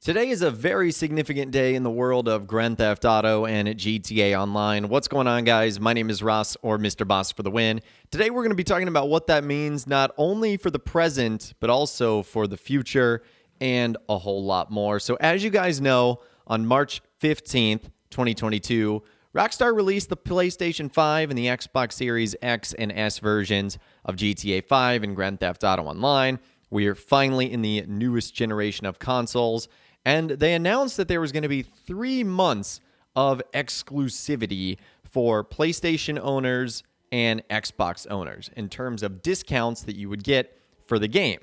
Today is a very significant day in the world of Grand Theft Auto and GTA Online. What's going on, guys? My name is Ross, or Mr. Boss for the win. Today we're going to be talking about what that means not only for the present, but also for the future and a whole lot more. So as you guys know, on March 15th, 2022, Rockstar released the PlayStation 5 and the Xbox Series X and S versions of GTA 5 and Grand Theft Auto Online. We are finally in the newest generation of consoles. And they announced that there was going to be 3 months of exclusivity for PlayStation owners and Xbox owners in terms of discounts that you would get for the game.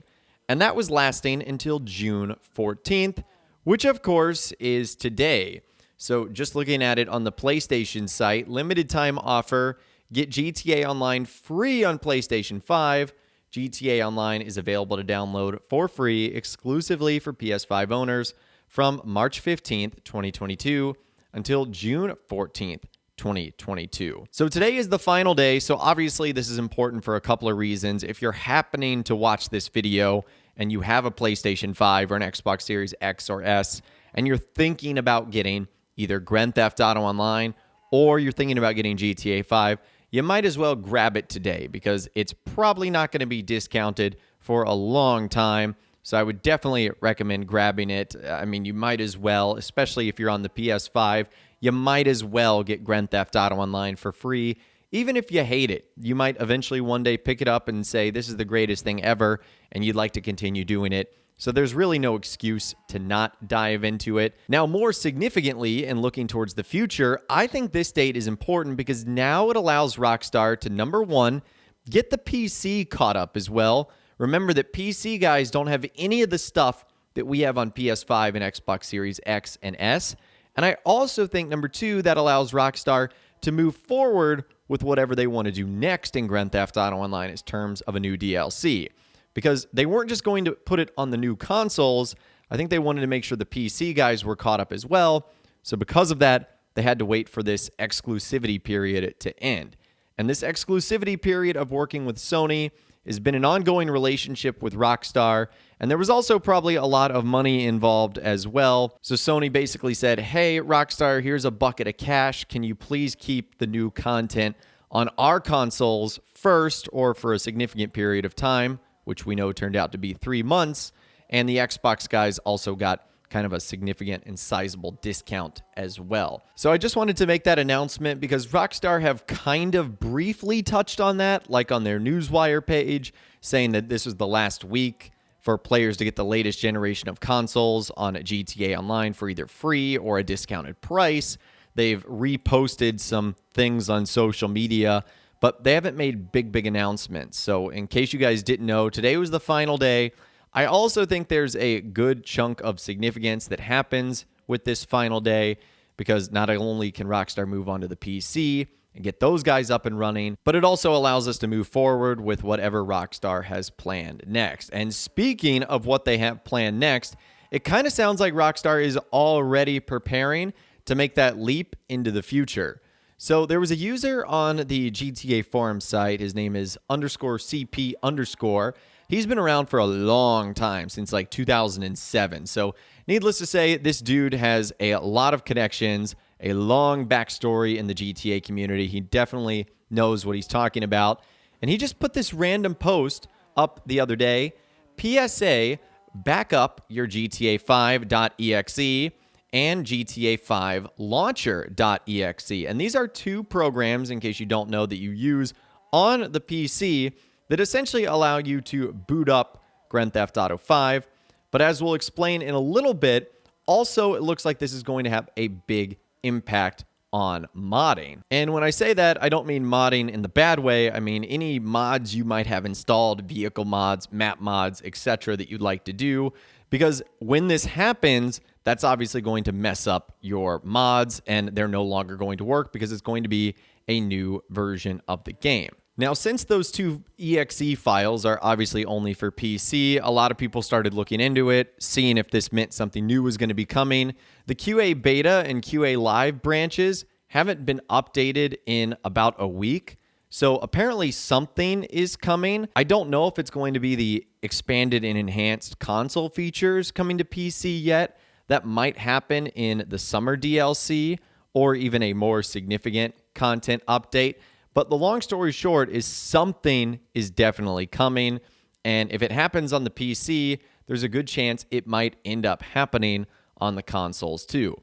And that was lasting until June 14th, which of course is today. So just looking at it on the PlayStation site, limited time offer, get GTA Online free on PlayStation 5. GTA Online is available to download for free exclusively for PS5 owners from March 15th, 2022 until June 14th, 2022. So today is the final day, so obviously this is important for a couple of reasons. If you're happening to watch this video and you have a PlayStation 5 or an Xbox Series X or S, and you're thinking about getting either Grand Theft Auto Online or you're thinking about getting GTA 5, you might as well grab it today because it's probably not going to be discounted for a long time. So I would definitely recommend grabbing it. I mean, you might as well, especially if you're on the PS5, you might as well get Grand Theft Auto Online for free. Even if you hate it, you might eventually one day pick it up and say, this is the greatest thing ever, and you'd like to continue doing it. So there's really no excuse to not dive into it. Now, more significantly, and looking towards the future, I think this date is important because now it allows Rockstar to, number one, get the PC caught up as well. Remember that PC guys don't have any of the stuff that we have on PS5 and Xbox Series X and S. And I also think, number two, that allows Rockstar to move forward with whatever they want to do next in Grand Theft Auto Online in terms of a new DLC. Because they weren't just going to put it on the new consoles. I think they wanted to make sure the PC guys were caught up as well. So because of that, they had to wait for this exclusivity period to end. And this exclusivity period of working with Sony has been an ongoing relationship with Rockstar, and there was also probably a lot of money involved as well. So Sony basically said, hey, Rockstar, here's a bucket of cash. Can you please keep the new content on our consoles first or for a significant period of time, which we know turned out to be 3 months, and the Xbox guys also got kind of a significant and sizable discount as well. So I just wanted to make that announcement because Rockstar have kind of briefly touched on that, like on their Newswire page, saying that this was the last week for players to get the latest generation of consoles on GTA Online for either free or a discounted price. They've reposted some things on social media, but they haven't made big announcements. So in case you guys didn't know, today was the final day. I also think there's a good chunk of significance that happens with this final day because not only can Rockstar move on to the PC and get those guys up and running, but it also allows us to move forward with whatever Rockstar has planned next. And speaking of what they have planned next, it kind of sounds like Rockstar is already preparing to make that leap into the future. So there was a user on the GTA forum site. His name is _CP_. He's been around for a long time, since like 2007. So needless to say, this dude has a lot of connections, a long backstory in the GTA community. He definitely knows what he's talking about. And he just put this random post up the other day. PSA, back up your GTA 5.exe and GTA 5 launcher.exe. And these are two programs, in case you don't know, that you use on the PC that essentially allow you to boot up Grand Theft Auto 5. But as we'll explain in a little bit, also it looks like this is going to have a big impact on modding. And when I say that, I don't mean modding in the bad way. I mean any mods you might have installed, vehicle mods, map mods, etc. that you'd like to do. Because when this happens, that's obviously going to mess up your mods and they're no longer going to work because it's going to be a new version of the game. Now, since those two exe files are obviously only for PC, a lot of people started looking into it, seeing if this meant something new was going to be coming. The QA beta and QA live branches haven't been updated in about a week. So apparently something is coming. I don't know if it's going to be the expanded and enhanced console features coming to PC yet, That might happen in the summer DLC or even a more significant content update. But the long story short is something is definitely coming. And if it happens on the PC, there's a good chance it might end up happening on the consoles too.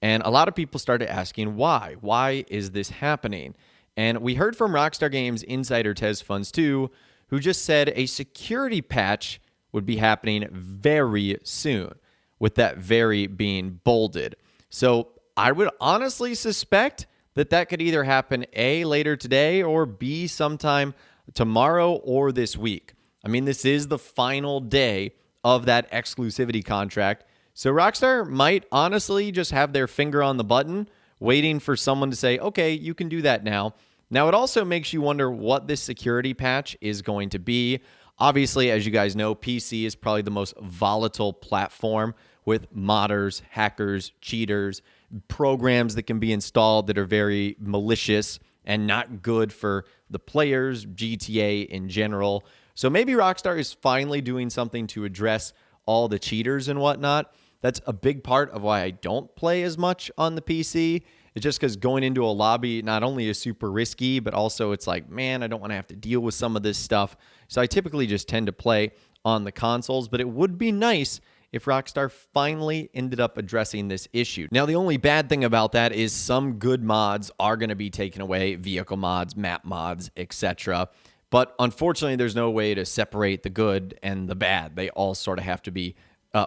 And a lot of people started asking why. Why is this happening? And we heard from Rockstar Games insider Tez Funds 2, who just said a security patch would be happening very soon, with that very being bolded. So I would honestly suspect that that could either happen A, later today, or B, sometime tomorrow or this week. I mean, this is the final day of that exclusivity contract. So Rockstar might honestly just have their finger on the button, waiting for someone to say, okay, you can do that now. Now, it also makes you wonder what this security patch is going to be. Obviously, as you guys know, PC is probably the most volatile platform with modders, hackers, cheaters, programs that can be installed that are very malicious and not good for the players, GTA in general. So maybe Rockstar is finally doing something to address all the cheaters and whatnot. That's a big part of why I don't play as much on the PC. It's just because going into a lobby not only is super risky, but also it's like, man, I don't want to have to deal with some of this stuff. So I typically just tend to play on the consoles, but it would be nice if Rockstar finally ended up addressing this issue. Now, the only bad thing about that is some good mods are going to be taken away, vehicle mods, map mods, etc. But unfortunately, there's no way to separate the good and the bad. They all sort of have to be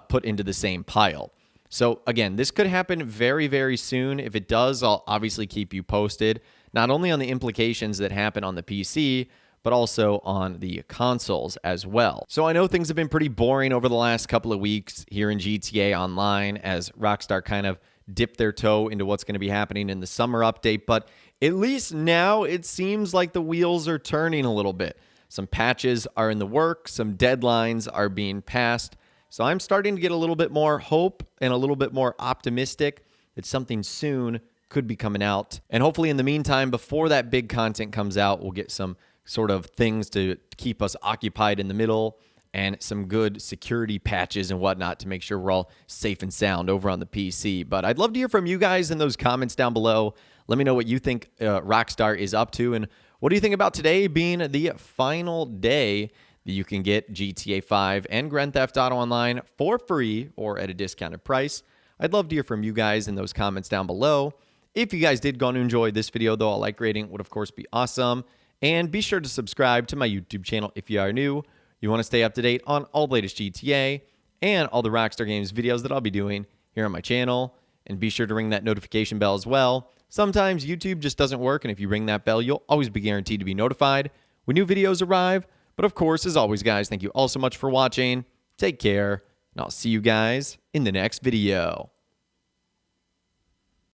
put into the same pile. So again, this could happen very, very soon. If it does, I'll obviously keep you posted, not only on the implications that happen on the PC, but also on the consoles as well. So I know things have been pretty boring over the last couple of weeks here in GTA Online as Rockstar kind of dipped their toe into what's going to be happening in the summer update, but at least now it seems like the wheels are turning a little bit. Some patches are in the works, some deadlines are being passed. So I'm starting to get a little bit more hope and a little bit more optimistic that something soon could be coming out. And hopefully in the meantime, before that big content comes out, we'll get some sort of things to keep us occupied in the middle and some good security patches and whatnot to make sure we're all safe and sound over on the PC. But I'd love to hear from you guys in those comments down below. Let me know what you think Rockstar is up to, and what do you think about today being the final day that you can get GTA 5 and Grand Theft Auto Online for free or at a discounted price. I'd love to hear from you guys in those comments down below. If you guys did go and enjoy this video, though, a like rating would, of course, be awesome. And be sure to subscribe to my YouTube channel if you are new. You want to stay up to date on all the latest GTA and all the Rockstar Games videos that I'll be doing here on my channel. And be sure to ring that notification bell as well. Sometimes YouTube just doesn't work, and if you ring that bell, you'll always be guaranteed to be notified when new videos arrive. But of course, as always, guys, thank you all so much for watching. Take care, and I'll see you guys in the next video.